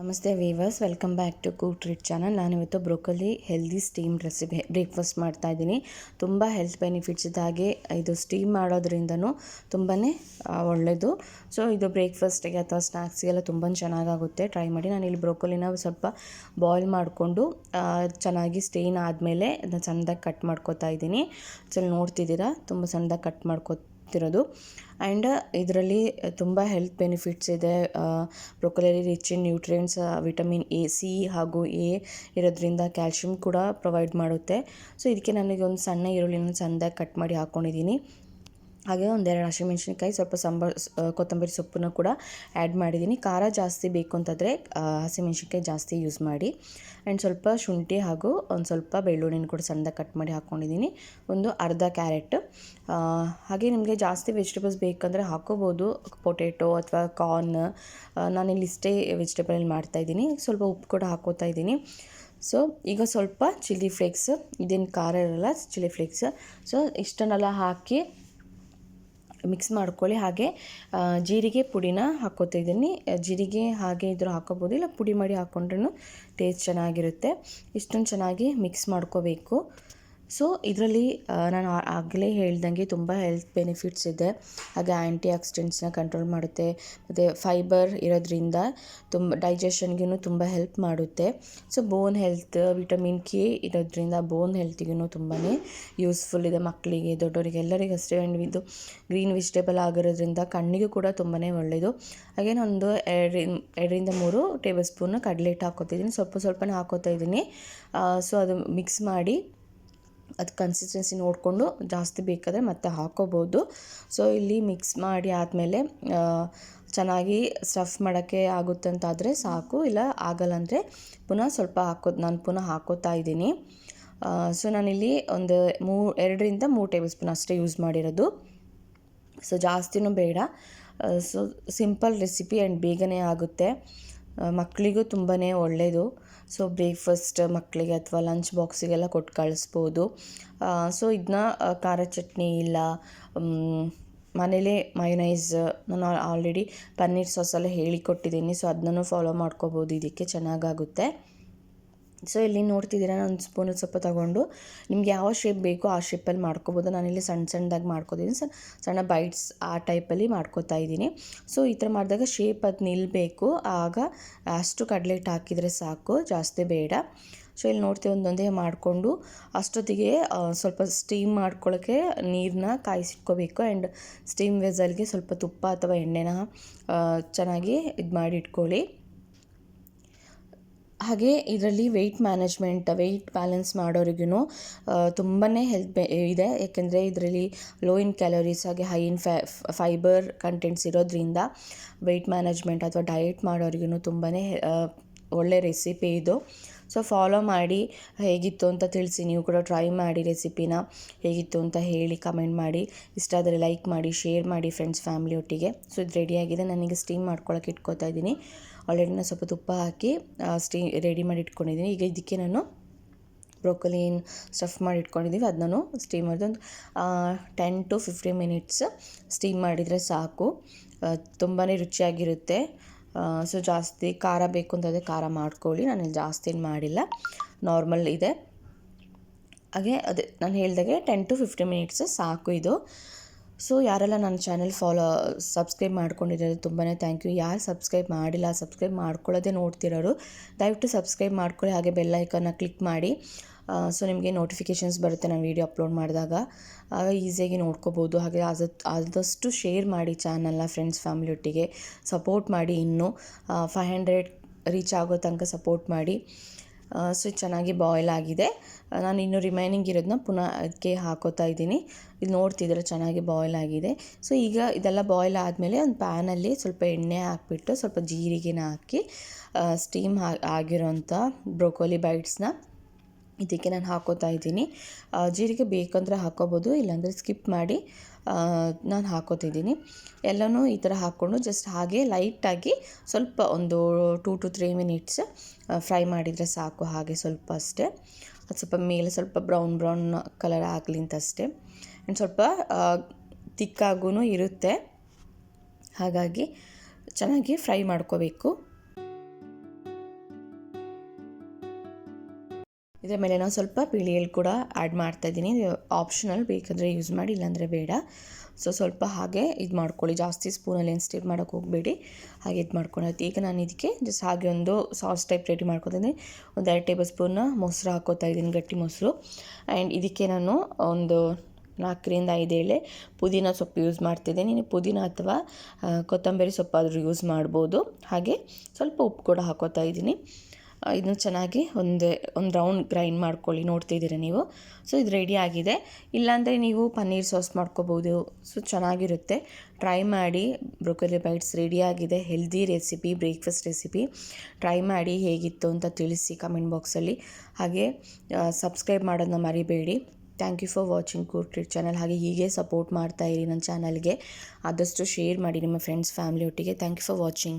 ನಮಸ್ತೆ viewers, welcome back to cook treat channel. ನಾನಿವತ್ತು broccoli healthy steam recipe breakfast ಮಾಡ್ತಾ ಇದ್ದೀನಿ. ತುಂಬ ಹೆಲ್ತ್ ಬೆನಿಫಿಟ್ಸ್ ಇದೆ, ಹಾಗೆ ಇದು ಸ್ಟೀಮ್ ಮಾಡೋದ್ರಿಂದನೂ ತುಂಬಾ ಒಳ್ಳೆಯದು. ಸೊ ಇದು ಬ್ರೇಕ್ಫಾಸ್ಟಿಗೆ ಅಥವಾ ಸ್ನ್ಯಾಕ್ಸಿಗೆಲ್ಲ ತುಂಬ ಚೆನ್ನಾಗಾಗುತ್ತೆ, ಟ್ರೈ ಮಾಡಿ. ನಾನಿಲ್ಲಿ ಬ್ರೋಕೊಲಿನ ಸ್ವಲ್ಪ ಬಾಯ್ಲ್ ಮಾಡಿಕೊಂಡು ಚೆನ್ನಾಗಿ ಸ್ಟೇನ್ ಆದಮೇಲೆ ಅದನ್ನ ಸಣ್ಣದಾಗಿ ಕಟ್ ಮಾಡ್ಕೊತಾ ಇದ್ದೀನಿ. ಸೊ ನೋಡ್ತಿದ್ದೀರಾ, ತುಂಬ ಸಣ್ಣದಾಗಿ ಕಟ್ ಮಾಡ್ಕೊತಿರೋದು. ಆ್ಯಂಡ್ ಇದರಲ್ಲಿ ತುಂಬ ಹೆಲ್ತ್ ಬೆನಿಫಿಟ್ಸ್ ಇದೆ. ಬ್ರೋಕೊಲಿಯಲ್ಲಿ rich in nutrients, vitamin A, C ಹಾಗೂ ಎ ಇರೋದ್ರಿಂದ ಕ್ಯಾಲ್ಶಿಯಂ ಕೂಡ ಪ್ರೊವೈಡ್ ಮಾಡುತ್ತೆ. ಸೊ ಇದಕ್ಕೆ ನನಗೆ ಒಂದು ಸಣ್ಣ ಈರುಳ್ಳಿನ ಸಣ್ಣದಾಗಿ ಕಟ್ ಮಾಡಿ ಹಾಕ್ಕೊಂಡಿದ್ದೀನಿ. ಹಾಗೆ ಒಂದೆರಡು ಹಸಿಮೆಣ್ಸಿನ್ಕಾಯಿ, ಸ್ವಲ್ಪ ಕೊತ್ತಂಬರಿ ಸೊಪ್ಪನ್ನು ಕೂಡ ಆ್ಯಡ್ ಮಾಡಿದ್ದೀನಿ. ಖಾರ ಜಾಸ್ತಿ ಬೇಕು ಅಂತಂದರೆ ಹಸಿಮೆಣ್ಸಿನ್ಕಾಯಿ ಜಾಸ್ತಿ ಯೂಸ್ ಮಾಡಿ. ಆ್ಯಂಡ್ ಸ್ವಲ್ಪ ಶುಂಠಿ ಹಾಗೂ ಒಂದು ಸ್ವಲ್ಪ ಬೆಳ್ಳುಳ್ಳಿನ ಕೂಡ ಸಣ್ಣದಾಗಿ ಕಟ್ ಮಾಡಿ ಹಾಕ್ಕೊಂಡಿದ್ದೀನಿ. ಒಂದು ಅರ್ಧ ಕ್ಯಾರೆಟ್. ಹಾಗೆ ನಿಮಗೆ ಜಾಸ್ತಿ ವೆಜಿಟೇಬಲ್ಸ್ ಬೇಕಂದರೆ ಹಾಕೋಬೋದು, ಪೊಟೇಟೊ ಅಥವಾ ಕಾರ್ನ್. ನಾನಿಲ್ಲಿ ಇಷ್ಟೇ ವೆಜಿಟೇಬಲ್ ಮಾಡ್ತಾಯಿದ್ದೀನಿ. ಸ್ವಲ್ಪ ಉಪ್ಪು ಕೂಡ ಹಾಕೋತಾ ಇದ್ದೀನಿ. ಸೊ ಈಗ ಸ್ವಲ್ಪ ಚಿಲ್ಲಿ ಫ್ಲೇಕ್ಸ್, ಇದೇನು ಖಾರ ಇರಲ್ಲ, ಚಿಲ್ಲಿ ಫ್ಲೇಕ್ಸ್. ಸೊ ಇಷ್ಟನ್ನೆಲ್ಲ ಹಾಕಿ ಮಿಕ್ಸ್ ಮಾಡ್ಕೊಳ್ಳಿ. ಹಾಗೆ ಜೀರಿಗೆ ಪುಡಿನ ಹಾಕ್ಕೋತಿದ್ದೀನಿ. ಜೀರಿಗೆ ಹಾಗೆ ಇದ್ರೂ ಹಾಕೋಬೋದು, ಇಲ್ಲ ಪುಡಿ ಮಾಡಿ ಹಾಕ್ಕೊಂಡ್ರೂ ಟೇಸ್ಟ್ ಚೆನ್ನಾಗಿರುತ್ತೆ. ಇಷ್ಟೊಂದು ಚೆನ್ನಾಗಿ ಮಿಕ್ಸ್ ಮಾಡ್ಕೋಬೇಕು. ಸೊ ಇದರಲ್ಲಿ ನಾನು ಆಗಲೇ ಹೇಳ್ದಂಗೆ ತುಂಬ ಹೆಲ್ತ್ ಬೆನಿಫಿಟ್ಸ್ ಇದೆ. ಹಾಗೆ ಆ್ಯಂಟಿ ಆಕ್ಸಿಡೆಂಟ್ಸ್ನ ಕಂಟ್ರೋಲ್ ಮಾಡುತ್ತೆ, ಮತ್ತು ಫೈಬರ್ ಇರೋದ್ರಿಂದ ಡೈಜೆಷನ್ಗೂ ತುಂಬ ಹೆಲ್ಪ್ ಮಾಡುತ್ತೆ. So bone health, vitamin K ಇರೋದ್ರಿಂದ ಬೋನ್ ಹೆಲ್ತಿಗೂ ತುಂಬಾ ಯೂಸ್ಫುಲ್ ಇದೆ. ಮಕ್ಕಳಿಗೆ, ದೊಡ್ಡವರಿಗೆ, ಎಲ್ಲರಿಗೂ ಅಷ್ಟೇ. ಆ್ಯಂಡ್ ಇದು ಗ್ರೀನ್ ವೆಜಿಟೇಬಲ್ ಆಗಿರೋದ್ರಿಂದ ಕಣ್ಣಿಗೂ ಕೂಡ ತುಂಬಾ ಒಳ್ಳೆಯದು. ಹಾಗೆ ನಾನೊಂದು 2ರಿಂದ 3 ಟೇಬಲ್ ಸ್ಪೂನ್ ಕಡಲೆ ಹಿಟ್ಟು ಹಾಕೋತಿದ್ದೀನಿ. ಸ್ವಲ್ಪನೇ ಹಾಕೋತಾ ಇದ್ದೀನಿ. ಸೊ ಅದು ಮಿಕ್ಸ್ ಮಾಡಿ, ಅದು ಕನ್ಸಿಸ್ಟೆನ್ಸಿ ನೋಡಿಕೊಂಡು ಜಾಸ್ತಿ ಬೇಕಾದರೆ ಮತ್ತೆ ಹಾಕೋಬೋದು. ಸೊ ಇಲ್ಲಿ ಮಿಕ್ಸ್ ಮಾಡಿ ಆದಮೇಲೆ ಚೆನ್ನಾಗಿ ಸ್ಟಫ್ ಮಾಡೋಕ್ಕೆ ಆಗುತ್ತೆ ಅಂತಾದರೆ ಸಾಕು, ಇಲ್ಲ ಆಗಲ್ಲ ಅಂದರೆ ಪುನಃ ಸ್ವಲ್ಪ ನಾನು ಪುನಃ ಹಾಕೋತಾ ಇದ್ದೀನಿ. ಸೊ ನಾನಿಲ್ಲಿ ಒಂದು 2ರಿಂದ 3 ಟೇಬಲ್ ಸ್ಪೂನ್ ಅಷ್ಟೇ ಯೂಸ್ ಮಾಡಿರೋದು. ಸೊ ಜಾಸ್ತಿನೂ ಬೇಡ. ಸೊ ಸಿಂಪಲ್ ರೆಸಿಪಿ ಆ್ಯಂಡ್ ಬೇಗನೆ ಆಗುತ್ತೆ. ಮಕ್ಕಳಿಗೂ ತುಂಬಾ ಒಳ್ಳೆಯದು. ಸೊ ಬ್ರೇಕ್ಫಾಸ್ಟ್ ಮಕ್ಕಳಿಗೆ ಅಥವಾ ಲಂಚ್ ಬಾಕ್ಸಿಗೆಲ್ಲ ಕೊಟ್ಟು ಕಳಿಸ್ಬೋದು. ಸೊ ಇದನ್ನ ಖಾರ ಚಟ್ನಿ, ಇಲ್ಲ ಮನೇಲೇ ಮಯೋನೈಸ್, ನಾನು ಆಲ್ರೆಡಿ ಪನ್ನೀರ್ ಸಾಸೆಲ್ಲ ಹೇಳಿಕೊಟ್ಟಿದ್ದೀನಿ. ಸೊ ಅದನ್ನೂ ಫಾಲೋ ಮಾಡ್ಕೋಬೋದು, ಇದಕ್ಕೆ ಚೆನ್ನಾಗಾಗುತ್ತೆ. ಸೊ ಇಲ್ಲಿ ನೋಡ್ತಿದ್ದೀರಾ, ನಾನು ಸ್ಪೂನ್ ಸ್ವಲ್ಪ ತೊಗೊಂಡು ನಿಮ್ಗೆ ಯಾವ ಶೇಪ್ ಬೇಕೋ ಆ ಶೇಪಲ್ಲಿ ಮಾಡ್ಕೋಬೋದು. ನಾನಿಲ್ಲಿ ಸಣ್ಣದಾಗಿ ಮಾಡ್ಕೋತಿದ್ದೀನಿ, ಸಣ್ಣ ಬೈಟ್ಸ್ ಆ ಟೈಪಲ್ಲಿ ಮಾಡ್ಕೋತಾ ಇದ್ದೀನಿ. ಸೊ ಈ ಥರ ಮಾಡಿದಾಗ ಶೇಪ್ ಅದು ನಿಲ್ಲಬೇಕು, ಆಗ ಅಷ್ಟು ಕಡಲೆ ಹಿಟ್ಟು ಹಾಕಿದರೆ ಸಾಕು, ಜಾಸ್ತಿ ಬೇಡ. ಸೊ ಇಲ್ಲಿ ನೋಡ್ತೀವಿ, ಒಂದೊಂದೇ ಮಾಡಿಕೊಂಡು ಅಷ್ಟೊತ್ತಿಗೆ ಸ್ವಲ್ಪ ಸ್ಟೀಮ್ ಮಾಡ್ಕೊಳ್ಳೋಕ್ಕೆ ನೀರನ್ನ ಕಾಯಿಸಿಟ್ಕೋಬೇಕು. ಆ್ಯಂಡ್ ಸ್ಟೀಮ್ ವೆಸಲ್ಗೆ ಸ್ವಲ್ಪ ತುಪ್ಪ ಅಥವಾ ಎಣ್ಣೆನ ಚೆನ್ನಾಗಿ ಇದು ಮಾಡಿ ಇಟ್ಕೊಳ್ಳಿ. ಹಾಗೆ ಇದರಲ್ಲಿ ವೆಯ್ಟ್ ಬ್ಯಾಲೆನ್ಸ್ ಮಾಡೋರಿಗೂ ತುಂಬಾ ಹೆಲ್ತ್ ಇದೆ. ಯಾಕೆಂದರೆ ಇದರಲ್ಲಿ ಲೋ ಇನ್ ಕ್ಯಾಲೋರೀಸ್ ಹಾಗೆ ಹೈ ಇನ್ ಫೈಬರ್ ಕಂಟೆಂಟ್ಸ್ ಇರೋದ್ರಿಂದ ವೆಯ್ಟ್ ಮ್ಯಾನೇಜ್ಮೆಂಟ್ ಅಥವಾ ಡಯಟ್ ಮಾಡೋರಿಗೂ ತುಂಬಾ ಒಳ್ಳೆ ರೆಸಿಪಿ ಇದು. ಸೊ ಫಾಲೋ ಮಾಡಿ, ಹೇಗಿತ್ತು ಅಂತ ತಿಳಿಸಿ. ನೀವು ಕೂಡ ಟ್ರೈ ಮಾಡಿ, ರೆಸಿಪಿನ ಹೇಗಿತ್ತು ಅಂತ ಹೇಳಿ ಕಮೆಂಟ್ ಮಾಡಿ. ಇಷ್ಟ ಆದರೆ ಲೈಕ್ ಮಾಡಿ, ಶೇರ್ ಮಾಡಿ ಫ್ರೆಂಡ್ಸ್ ಫ್ಯಾಮಿಲಿ ಒಟ್ಟಿಗೆ. ಸೊ ಇದು ರೆಡಿಯಾಗಿದೆ. ನಾನೀಗ ಸ್ಟೀಮ್ ಮಾಡ್ಕೊಳ್ಳೋಕೆ ಇಟ್ಕೋತಾ ಇದ್ದೀನಿ. ಆಲ್ರೆಡಿ ನಾನು ಸ್ವಲ್ಪ ತುಪ್ಪ ಹಾಕಿ ರೆಡಿ ಮಾಡಿ ಇಟ್ಕೊಂಡಿದ್ದೀನಿ. ಈಗ ಇದಕ್ಕೆ ನಾನು ಬ್ರೋಕೊಲಿ ಸ್ಟಫ್ ಮಾಡಿ ಇಟ್ಕೊಂಡಿದ್ದೀವಿ, ಅದನ್ನು ಸ್ಟೀಮ್ ಮಾಡಿದೆ. ಒಂದು 10 to 15 ಮಿನಿಟ್ಸ್ ಸ್ಟೀಮ್ ಮಾಡಿದರೆ ಸಾಕು, ತುಂಬಾ ರುಚಿಯಾಗಿರುತ್ತೆ. ಸೊ ಜಾಸ್ತಿ ಖಾರ ಬೇಕು ಅಂತಂದರೆ ಖಾರ ಮಾಡ್ಕೊಳ್ಳಿ. ನಾನಿಲ್ಲಿ ಜಾಸ್ತಿ ಏನು ಮಾಡಿಲ್ಲ, ನಾರ್ಮಲ್ ಇದೆ. ಹಾಗೆ ಅದೇ ನಾನು ಹೇಳಿದಾಗೆ 10 to 15 ಮಿನಿಟ್ಸ್ ಸಾಕು ಇದು. ಸೊ ಯಾರೆಲ್ಲ ನನ್ನ ಚಾನಲ್ ಸಬ್ಸ್ಕ್ರೈಬ್ ಮಾಡ್ಕೊಂಡಿರೋದು ತುಂಬಾ ಥ್ಯಾಂಕ್ ಯು. ಯಾರು ಸಬ್ಸ್ಕ್ರೈಬ್ ಮಾಡಿಲ್ಲ, ಸಬ್ಸ್ಕ್ರೈಬ್ ಮಾಡ್ಕೊಳ್ಳೋದೇ ನೋಡ್ತಿರೋರು, ದಯವಿಟ್ಟು ಸಬ್ಸ್ಕ್ರೈಬ್ ಮಾಡ್ಕೊಳ್ಳಿ. ಹಾಗೆ ಬೆಲ್ ಐಕನ್ನ ಕ್ಲಿಕ್ ಮಾಡಿ. ಸೊ ನಿಮಗೆ ನೋಟಿಫಿಕೇಷನ್ಸ್ ಬರುತ್ತೆ ನಾನು ವೀಡಿಯೋ ಅಪ್ಲೋಡ್ ಮಾಡಿದಾಗ, ಆಗ ಈಸಿಯಾಗಿ ನೋಡ್ಕೋಬೋದು. ಹಾಗೆ ಆದಷ್ಟು ಶೇರ್ ಮಾಡಿ ಚಾನಲ್ನ ಫ್ರೆಂಡ್ಸ್ ಫ್ಯಾಮಿಲಿ ಒಟ್ಟಿಗೆ. ಸಪೋರ್ಟ್ ಮಾಡಿ, ಇನ್ನೂ 500 ರೀಚ್ ಆಗೋ ತನಕ ಸಪೋರ್ಟ್ ಮಾಡಿ. ಸೊ ಚೆನ್ನಾಗಿ ಬಾಯ್ಲ್ ಆಗಿದೆ. ನಾನು ಇನ್ನೂ ರಿಮೈನಿಂಗ್ ಇರೋದನ್ನ ಪುನಃ ಅದಕ್ಕೆ ಹಾಕೋತಾ ಇದ್ದೀನಿ. ಇದು ನೋಡ್ತಿದ್ರೆ ಚೆನ್ನಾಗಿ ಬಾಯ್ಲ್ ಆಗಿದೆ. ಸೊ ಈಗ ಇದೆಲ್ಲ ಬಾಯ್ಲ್ ಆದಮೇಲೆ ಒಂದು ಪ್ಯಾನಲ್ಲಿ ಸ್ವಲ್ಪ ಎಣ್ಣೆ ಹಾಕ್ಬಿಟ್ಟು ಸ್ವಲ್ಪ ಜೀರಿಗೆನ ಹಾಕಿ ಸ್ಟೀಮ್ ಆಗಿರೋಂಥ ಬ್ರೋಕೊಲಿ ಬೈಟ್ಸ್ನ ಇದಕ್ಕೆ ನಾನು ಹಾಕೋತಾ ಇದ್ದೀನಿ. ಜೀರಿಗೆ ಬೇಕಂದರೆ ಹಾಕೋಬೋದು, ಇಲ್ಲಾಂದರೆ ಸ್ಕಿಪ್ ಮಾಡಿ ನಾನು ಹಾಕೋತಿದ್ದೀನಿ. ಎಲ್ಲನೂ ಈ ಥರ ಹಾಕ್ಕೊಂಡು ಜಸ್ಟ್ ಹಾಗೆ ಲೈಟಾಗಿ ಸ್ವಲ್ಪ ಒಂದು 2 to 3 ಮಿನಿಟ್ಸ್ ಫ್ರೈ ಮಾಡಿದರೆ ಸಾಕು. ಹಾಗೆ ಸ್ವಲ್ಪ ಅಷ್ಟೇ, ಅದು ಸ್ವಲ್ಪ ಮೇಲೆ ಸ್ವಲ್ಪ ಬ್ರೌನ್ ಕಲರ್ ಆಗಲಿ ಅಂತ ಅಷ್ಟೇ. ಆ್ಯಂಡ್ ಸ್ವಲ್ಪ ತಿಕ್ಕಾಗೂ ಇರುತ್ತೆ, ಹಾಗಾಗಿ ಚೆನ್ನಾಗಿ ಫ್ರೈ ಮಾಡ್ಕೋಬೇಕು. ಇದರ ಮೇಲೆ ನಾವು ಸ್ವಲ್ಪ ಬಿಳಿ ಎಳ್ಳು ಕೂಡ ಆ್ಯಡ್ ಮಾಡ್ತಾಯಿದ್ದೀನಿ. ಆಪ್ಷನಲ್, ಬೇಕಂದರೆ ಯೂಸ್ ಮಾಡಿ, ಇಲ್ಲಾಂದರೆ ಬೇಡ. ಸ್ವಲ್ಪ ಹಾಗೆ ಇದು ಮಾಡ್ಕೊಳ್ಳಿ, ಜಾಸ್ತಿ ಸ್ಪೂನಲ್ಲಿ ಏನು ಸ್ಟಿರ್ ಮಾಡೋಕ್ಕೆ ಹೋಗಬೇಡಿ, ಹಾಗೆ ಇದು ಮಾಡ್ಕೊಳತ್ತೆ. ಈಗ ನಾನು ಇದಕ್ಕೆ ಜಸ್ಟ್ ಹಾಗೆ ಒಂದು ಸಾಸ್ ಟೈಪ್ ರೆಡಿ ಮಾಡ್ಕೊತೀನಿ. ಒಂದು 2 ಟೇಬಲ್ ಸ್ಪೂನ್ನ ಮೊಸರು ಹಾಕ್ಕೋತಾ ಇದ್ದೀನಿ, ಗಟ್ಟಿ ಮೊಸರು. ಆ್ಯಂಡ್ ಇದಕ್ಕೆ ನಾನು ಒಂದು 4ರಿಂದ 5 ಎಲೆ ಪುದೀನ ಸೊಪ್ಪು ಯೂಸ್ ಮಾಡ್ತಿದ್ದೀನಿ. ನೀವು ಪುದೀನ ಅಥವಾ ಕೊತ್ತಂಬರಿ ಸೊಪ್ಪಾದರೂ ಯೂಸ್ ಮಾಡ್ಬೋದು. ಹಾಗೆ ಸ್ವಲ್ಪ ಉಪ್ಪು ಕೂಡ ಹಾಕ್ಕೋತಾ ಇದ್ದೀನಿ. ಇದನ್ನು ಚೆನ್ನಾಗಿ ಒಂದು ರೌಂಡ್ ಗ್ರೈಂಡ್ ಮಾಡ್ಕೊಳ್ಳಿ, ನೋಡ್ತಿದ್ದೀರ ನೀವು. ಇದು ರೆಡಿ ಆಗಿದೆ. ಇಲ್ಲಾಂದರೆ ನೀವು ಪನ್ನೀರ್ ಸಾಸ್ ಮಾಡ್ಕೋಬೋದು, ಚೆನ್ನಾಗಿರುತ್ತೆ. ಟ್ರೈ ಮಾಡಿ. ಬ್ರೊಕೊಲಿ ಬೈಟ್ಸ್ ರೆಡಿಯಾಗಿದೆ. Healthy recipe, breakfast recipe. Try ಮಾಡಿ, ಹೇಗಿತ್ತು ಅಂತ ತಿಳಿಸಿ ಕಮೆಂಟ್ ಬಾಕ್ಸಲ್ಲಿ. ಹಾಗೆ ಸಬ್ಸ್ಕ್ರೈಬ್ ಮಾಡೋದನ್ನ ಮರಿಬೇಡಿ. Thank you for watching Cool Treat channel. ಹಾಗೆ ಹೀಗೆ ಸಪೋರ್ಟ್ ಮಾಡ್ತಾಯಿರಿ ನನ್ನ ಚಾನಲ್ಗೆ. ಆದಷ್ಟು ಶೇರ್ ಮಾಡಿ ನಿಮ್ಮ ಫ್ರೆಂಡ್ಸ್ ಫ್ಯಾಮಿಲಿ ಒಟ್ಟಿಗೆ. Thank you for watching.